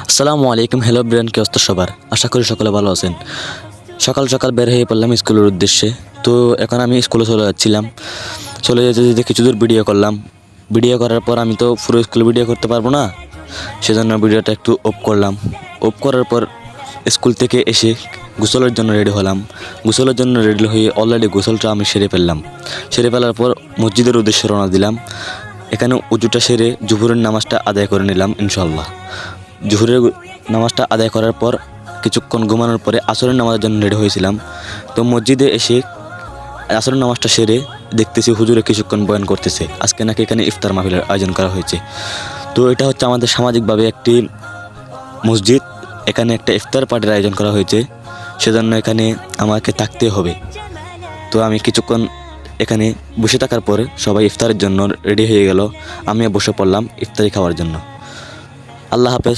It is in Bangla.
আসসালামু আলাইকুম। হ্যালো ব্রেন, কি অবস্থা সবার? আশা করি সকলে ভালো আছেন। সকাল সকাল বের হয়ে পড়লাম স্কুলের উদ্দেশ্যে। তো এখন আমি স্কুলে চলে যাচ্ছিলাম। চলে যেতে যেতে কিছু দূর ভিডিও করলাম। ভিডিও করার পর আমি তো পুরো স্কুলে ভিডিও করতে পারবো না, সেজন্য ভিডিওটা একটু অফ করলাম। অফ করার পর স্কুল থেকে এসে গোসলের জন্য রেডি হলাম। গোসলের জন্য রেডি হয়ে অলরেডি গোসলটা আমি সেরে ফেললাম। সেরে ফেলার পর মসজিদের উদ্দেশ্যে রওনা দিলাম। এখানে উজুটা সেরে জুহুরের নামাজটা আদায় করে নিলাম ইনশাল্লাহ। জুহুরের নামাজটা আদায় করার পর কিছুক্ষণ ঘুমানোর পরে আসরের নামাজের জন্য রেডি হয়েছিলাম। তো মসজিদে এসে আসরের নামাজটা সেরে দেখতেছি হুজুরে কিছুক্ষণ বয়ান করতেছে। আজকে নাকি এখানে ইফতার মাহফিলের আয়োজন করা হয়েছে। তো এটা হচ্ছে আমাদের সামাজিকভাবে একটি মসজিদ, এখানে একটা ইফতার পার্টির আয়োজন করা হয়েছে, সেজন্য এখানে আমাকে থাকতে হবে। তো আমি কিছুক্ষণ এখানে বসে থাকার পরে সবাই ইফতারের জন্য রেডি হয়ে গেল। আমিও বসে পড়লাম ইফতারি খাওয়ার জন্য। আল্লাহ হাফেজ।